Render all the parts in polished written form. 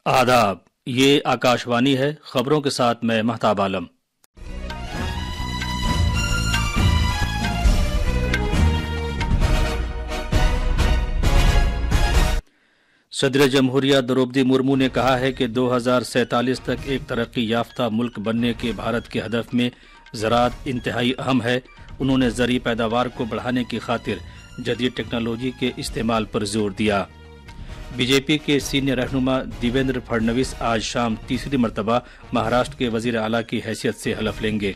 آداب، یہ آکاشوانی ہے۔ خبروں کے ساتھ میں مہتاب عالم۔ صدر جمہوریہ دروپدی مرمو نے کہا ہے کہ 2047 تک ایک ترقی یافتہ ملک بننے کے بھارت کے ہدف میں زراعت انتہائی اہم ہے۔ انہوں نے زرعی پیداوار کو بڑھانے کی خاطر جدید ٹیکنالوجی کے استعمال پر زور دیا۔ بی جے پی کے سینئر رہنما دیویندر پھڑنویس آج شام تیسری مرتبہ مہاراشٹر کے وزیر اعلیٰ کی حیثیت سے حلف لیں گے۔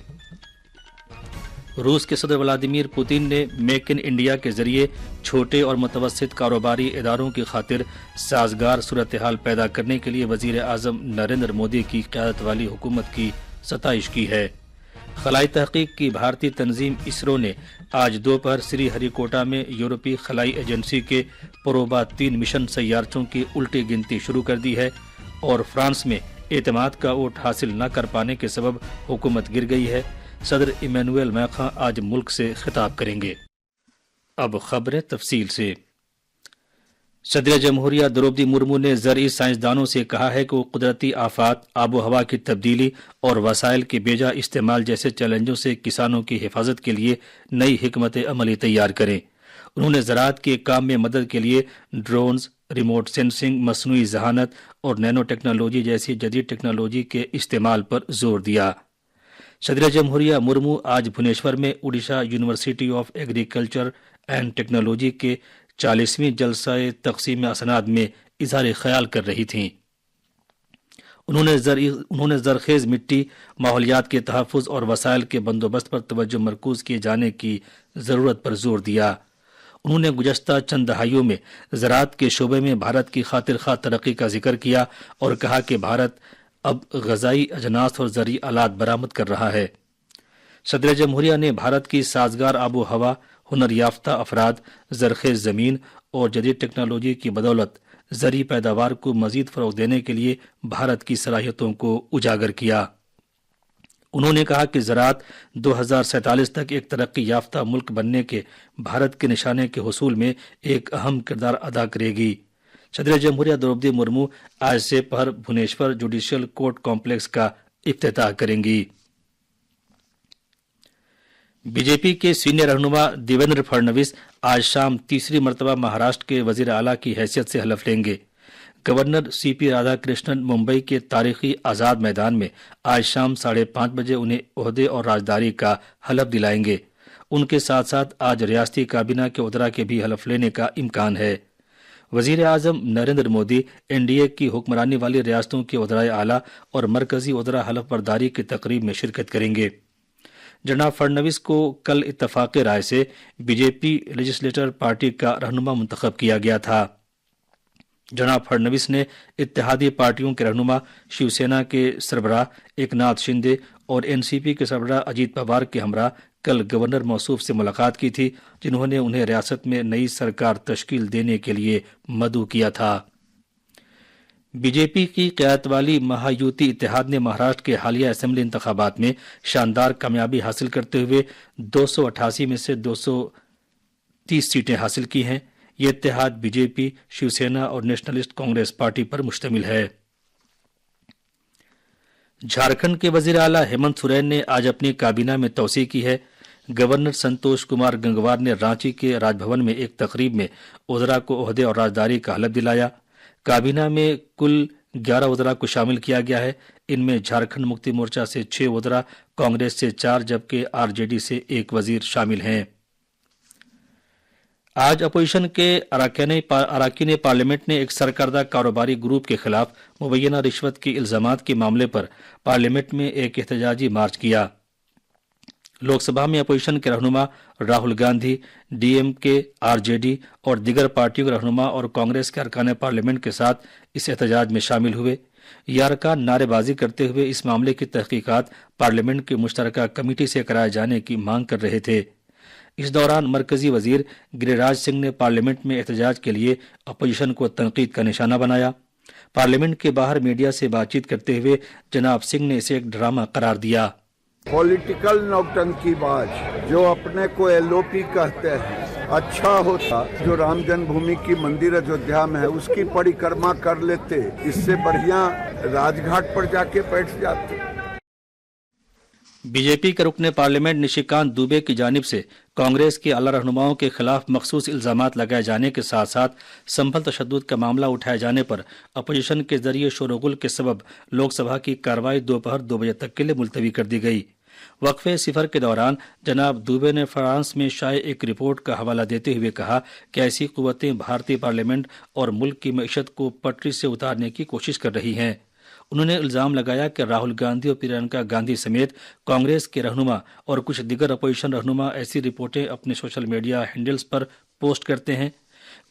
روس کے صدر ولادیمیر پوتن نے میک ان انڈیا کے ذریعے چھوٹے اور متوسط کاروباری اداروں کی خاطر سازگار صورتحال پیدا کرنے کے لیے وزیر اعظم نریندر مودی کی قیادت والی حکومت کی ستائش کی ہے۔ خلائی تحقیق کی بھارتی تنظیم اسرو نے آج دوپہر سری ہری کوٹا میں یورپی خلائی ایجنسی کے پروبا 3 مشن سیارچوں کی الٹی گنتی شروع کر دی ہے، اور فرانس میں اعتماد کا ووٹ حاصل نہ کر پانے کے سبب حکومت گر گئی ہے۔ صدر ایمینوئل میخواں آج ملک سے خطاب کریں گے۔ اب خبریں تفصیل سے۔ صدر جمہوریہ دروپدی مرمو نے زرعی سائنسدانوں سے کہا ہے کہ وہ قدرتی آفات، آب و ہوا کی تبدیلی اور وسائل کے بیجا استعمال جیسے چیلنجوں سے کسانوں کی حفاظت کے لیے نئی حکمت عملی تیار کریں۔ انہوں نے زراعت کے کام میں مدد کے لیے ڈرونز، ریموٹ سینسنگ، مصنوعی ذہانت اور نینو ٹیکنالوجی جیسی جدید ٹیکنالوجی کے استعمال پر زور دیا۔ صدر جمہوریہ مرمو آج بھونیشور میں Odisha university of agriculture and technology کے 40ویں جلسہ تقسیم اسناد میں اظہار خیال کر رہی تھیں۔ انہوں نے زرخیز مٹی، ماحولیات کے تحفظ اور وسائل کے بندوبست پر توجہ مرکوز کیے جانے کی ضرورت پر زور دیا۔ انہوں نے گزشتہ چند دہائیوں میں زراعت کے شعبے میں بھارت کی خاطر خواہ ترقی کا ذکر کیا اور کہا کہ بھارت اب غذائی اجناس اور زرعی آلات برآمد کر رہا ہے۔ صدر جمہوریہ نے بھارت کی سازگار آب و ہوا، ہنر یافتہ افراد، زرخیز زمین اور جدید ٹیکنالوجی کی بدولت زرعی پیداوار کو مزید فروغ دینے کے لیے بھارت کی صلاحیتوں کو اجاگر کیا۔ انہوں نے کہا کہ زراعت 2047 تک ایک ترقی یافتہ ملک بننے کے بھارت کے نشانے کے حصول میں ایک اہم کردار ادا کرے گی۔ صدر جمہوریہ دروپدی مرمو آج سے پہر بھونیشور جوڈیشل کورٹ کمپلیکس کا افتتاح کریں گی۔ بی جے پی کے سینئر رہنما دیویندر پھڑنویس آج شام تیسری مرتبہ مہاراشٹر کے وزیر اعلیٰ کی حیثیت سے حلف لیں گے۔ گورنر سی پی رادھا کرشنن ممبئی کے تاریخی آزاد میدان میں آج شام 5:30 بجے انہیں عہدے اور راجداری کا حلف دلائیں گے۔ ان کے ساتھ ساتھ آج ریاستی کابینہ کے عہدیدار کے بھی حلف لینے کا امکان ہے۔ وزیر اعظم Narendra Modi N D A کی حکمرانی والی ریاستوں کے عہدیدار اعلیٰ اور مرکزی عہدیدار حلف برداری کی تقریب میں شرکت کریں گے۔ جناب پھڑنویس کو کل اتفاقی رائے سے بی جے پی لیجسلیٹر پارٹی کا رہنما منتخب کیا گیا تھا۔ جناب پھڑنویس نے اتحادی پارٹیوں کے رہنما شیو سینا کے سربراہ ایکناتھ شندے اور این سی پی کے سربراہ اجیت پوار کے ہمراہ کل گورنر موصوف سے ملاقات کی تھی، جنہوں نے انہیں ریاست میں نئی سرکار تشکیل دینے کے لیے مدعو کیا تھا۔ بی جے پی کی قیادت والی مہا یوتی اتحاد نے مہاراشٹر کے حالیہ اسمبلی انتخابات میں شاندار کامیابی حاصل کرتے ہوئے 288 میں سے 230 سیٹیں حاصل کی ہیں۔ یہ اتحاد بی جے پی، شیو سینا اور نیشنلسٹ کانگریس پارٹی پر مشتمل ہے۔ جھارکھنڈ کے وزیر اعلیٰ ہیمنت سورین نے آج اپنی کابینہ میں توسیع کی ہے۔ گورنر سنتوش کمار گنگوار نے رانچی کے راج بھون میں ایک تقریب میں وزراء کو عہدے اور راجداری کا حلف دلایا۔ کابینہ میں کل 11 وزراء کو شامل کیا گیا ہے۔ ان میں جھارکھنڈ مکتی مورچہ سے 6 وزراء، کانگریس سے 4 جبکہ آر جے ڈی سے 1 وزیر شامل ہیں۔ آج اپوزیشن کے اراکین پارلیمنٹ نے ایک سرکردہ کاروباری گروپ کے خلاف مبینہ رشوت کے الزامات کے معاملے پر پارلیمنٹ میں ایک احتجاجی مارچ کیا۔ لوک سبھا میں اپوزیشن کے رہنما راہل گاندھی، ڈی ایم کے، آر جے ڈی اور دیگر پارٹیوں کے رہنما اور کانگریس کے ارکان پارلیمنٹ کے ساتھ اس احتجاج میں شامل ہوئے۔ یہ ارکان نعرے بازی کرتے ہوئے اس معاملے کی تحقیقات پارلیمنٹ کی مشترکہ کمیٹی سے کرائے جانے کی مانگ کر رہے تھے۔ اس دوران مرکزی وزیر گریراج سنگھ نے پارلیمنٹ میں احتجاج کے لیے اپوزیشن کو تنقید کا نشانہ بنایا۔ پارلیمنٹ کے باہر میڈیا سے بات چیت کرتے ہوئے جناب سنگھ نے اسے ایک ڈرامہ قرار دیا۔ پولیٹیکل نوٹنکی باز جو اپنے کو ایل او پی کہتے ہیں अच्छा होता जो राम जन्मभूमि की मंदिर अयोध्या में है उसकी परिक्रमा कर लेते, इससे बढ़िया राजघाट पर जाके बैठ जाते। बीजेपी के रुकने पार्लियामेंट निशिकांत दुबे की जानिब से कांग्रेस के आला रहनुमाओं के खिलाफ मखसूस इल्जामात लगाए जाने के साथ साथ संभल तशद्दुद का मामला उठाए जाने पर अपोजिशन के जरिए शोरगुल के सबब लोकसभा की कार्रवाई दोपहर 2 बजे तक के लिए मुलतवी कर दी गई। वक्फे सिफर के दौरान जनाब दुबे ने फ्रांस में शाये एक रिपोर्ट का हवाला देते हुए कहा कि ऐसी कुव्वतें भारतीय पार्लियामेंट और मुल्क की मईशत को पटरी से उतारने की कोशिश कर रही हैं। उन्होंने इल्जाम लगाया कि राहुल गांधी और प्रियंका गांधी समेत कांग्रेस के रहनुमा और कुछ दिगर अपोजिशन रहनुमा ऐसी रिपोर्टें अपने सोशल मीडिया हैंडल्स पर पोस्ट करते हैं।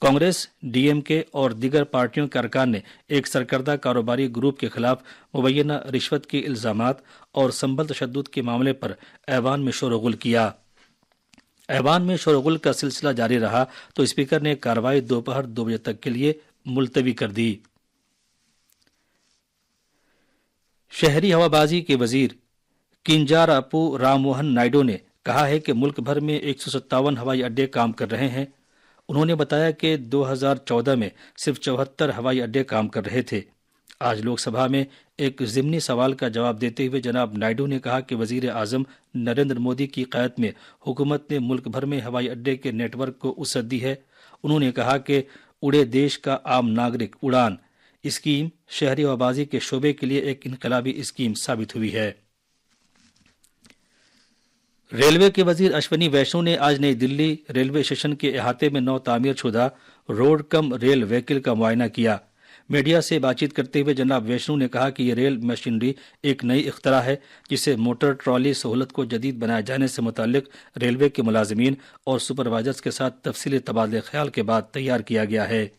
कांग्रेस, डीएमके और दिगर पार्टियों के अरकान ने एक सरकर्दा कारोबारी ग्रुप के खिलाफ मुबैना रिश्वत के इल्जामात और संभल तशद्दुद के मामले पर ऐवान में शोरगुल किया। ऐवान में शोरगुल का सिलसिला जारी रहा तो स्पीकर ने कार्रवाई दोपहर 2 बजे तक के लिए मुलतवी कर दी। शहरी हवाबाजी के वजीर किंजारापू राममोहन नायडू ने कहा है कि मुल्क भर में 157 हवाई अड्डे काम कर रहे हैं। उन्होंने बताया कि 2014 में सिर्फ 74 हवाई अड्डे काम कर रहे थे। आज लोकसभा में एक ज़िमनी सवाल का जवाब देते हुए जनाब नायडू ने कहा कि वजीर आजम नरेंद्र मोदी की क़यादत में हुकूमत ने मुल्क भर में हवाई अड्डे के नेटवर्क को वसअत दी है। उन्होंने कहा कि उड़े देश का आम नागरिक उड़ान स्कीम शहरी हवाबाजी के शोबे के लिए एक इनकलाबी स्कीम साबित हुई है। रेलवे के वजीर अश्वनी वैष्णव ने आज नई दिल्ली रेलवे स्टेशन के अहाते में नौ तामीर शुदा रोड कम रेल व्हीकल का मुआयना किया। मीडिया से बातचीत करते हुए जनाब वैष्णव ने कहा कि यह रेल मशीनरी एक नई इख्तरा है जिसे मोटर ट्रॉली सहूलत को जदीद बनाए जाने से मुतालिक रेलवे के मुलाजिमीन और सुपरवाइजर्स के साथ तफसीली तबादले ख्याल के बाद तैयार किया गया है।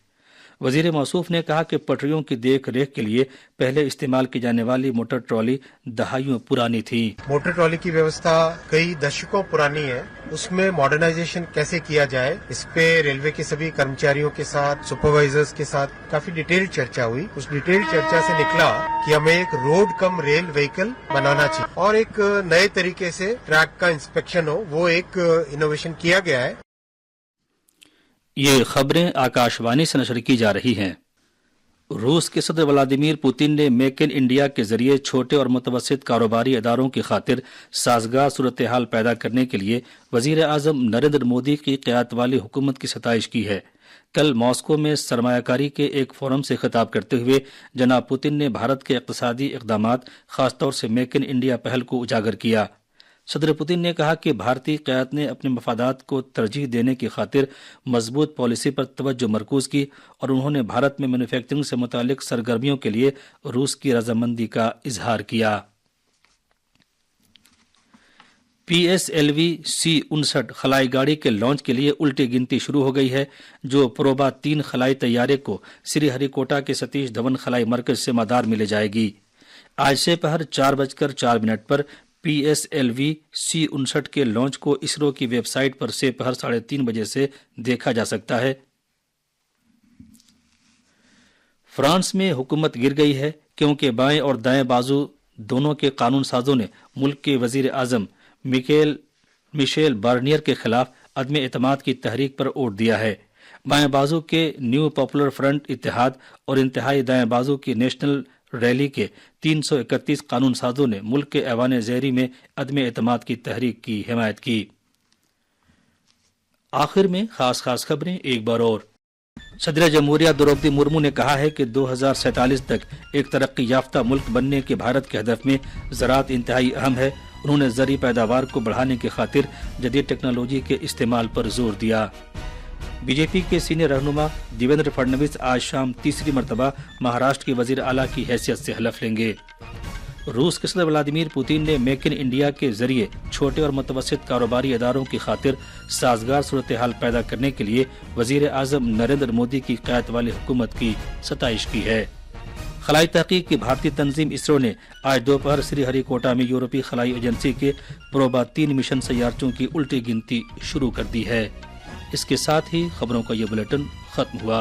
वजीर मौसूफ ने कहा कि पटरियों की देख रेख के लिए पहले इस्तेमाल की जाने वाली मोटर ट्रॉली दहाइयों पुरानी थी। मोटर ट्रॉली की व्यवस्था कई दशकों पुरानी है, उसमें मॉडर्नाइजेशन कैसे किया जाए इस पे रेलवे के सभी कर्मचारियों के साथ सुपरवाइजर्स के साथ काफी डिटेल चर्चा हुई। उस डिटेल चर्चा से निकला कि हमें एक रोड कम रेल व्हीकल बनाना चाहिए और एक नए तरीके से ट्रैक का इंस्पेक्शन हो, वो एक इनोवेशन किया गया है। ये खबरें आकाशवाणी से नशर की जा रही हैं। रूस के सदर व्लादिमीर पुतिन ने मेक इन इंडिया के जरिए छोटे और मुतवस्सित कारोबारी इदारों की खातिर साजगार सूरत हाल पैदा करने के लिए वजीर आजम नरेंद्र मोदी की क़यादत वाली हुकूमत की सताइश की है। कल मॉस्को में सरमायाकारी के एक फोरम से खिताब करते हुए जनाब पुतिन ने भारत के इक़्तिसादी इक़दामात खासतौर से मेक इन इंडिया पहल को उजागर किया। सदर पुतिन ने कहा कि भारतीय क़यादत ने अपने मफादात को तरजीह देने की खातिर मजबूत पॉलिसी पर तवज्जो मरकूज की और उन्होंने भारत में मैन्युफैक्चरिंग से मुतालिक सरगर्मियों के लिए रूस की रजामंदी का इजहार किया। PSLV C-59 खलाई गाड़ी के लॉन्च के लिए उल्टी गिनती शुरू हो गई है, जो प्रोबा 3 खलाई तैयारे को श्रीहरिकोटा के सतीश धवन खलाई मरकज से मदार में ले जाएगी। आज से पहर 4:04 पर PSLV C-59 के लॉन्च को इसरो की वेबसाइट पर से पहर 3:30 बजे से देखा जा सकता है। फ्रांस में हुकूमत गिर गई है क्योंकि बाएं और दाएं बाजू दोनों के कानून साजों ने मुल्क के वजीर आजम मिशेल बार्नियर के खिलाफ अदम एतमाद की तहरीक पर वोट दिया है। बाएं बाजू के न्यू पॉपुलर फ्रंट इत्तेहाद और इंतहाई दाएं बाजू की नेशनल रैली के 331 कानून साजों ने मुल्क के ऐवान ज़ेरी में अदम एतमाद की तहरीक की हिमायत की। आखिर में खास खबरें एक बार और। सदर जमहूरिया द्रौपदी मुर्मू ने कहा है कि 2047 तक एक तरक्की याफ्ता मुल्क बनने के भारत के हदफ में ज़राअत इंतहाई अहम है। उन्होंने ज़री पैदावार को बढ़ाने की खातिर जदीद टेक्नोलॉजी के इस्तेमाल पर जोर दिया। बीजेपी के सीनियर रहनुमा देवेंद्र फडणवीस आज शाम तीसरी मरतबा महाराष्ट्र के वजीर आला की हैसियत से हलफ लेंगे। रूस के सदर व्लादिमीर पुतिन ने मेक इन इंडिया के जरिए छोटे और मुतवस्सित कारोबारी इदारों की खातिर साजगार सूरत हाल पैदा करने के लिए वजीर आजम नरेंद्र मोदी की क़यादत वाली हुकूमत की सताइश की है। खलाई तहकीक की भारतीय तंजीम इसरो ने आज दोपहर श्रीहरिकोटा में यूरोपीय खलाई एजेंसी के प्रोबा 3 मिशन सैयारचों की उल्टी गिनती शुरू कर दी है। इसके साथ ही खबरों का ये बुलेटिन खत्म हुआ।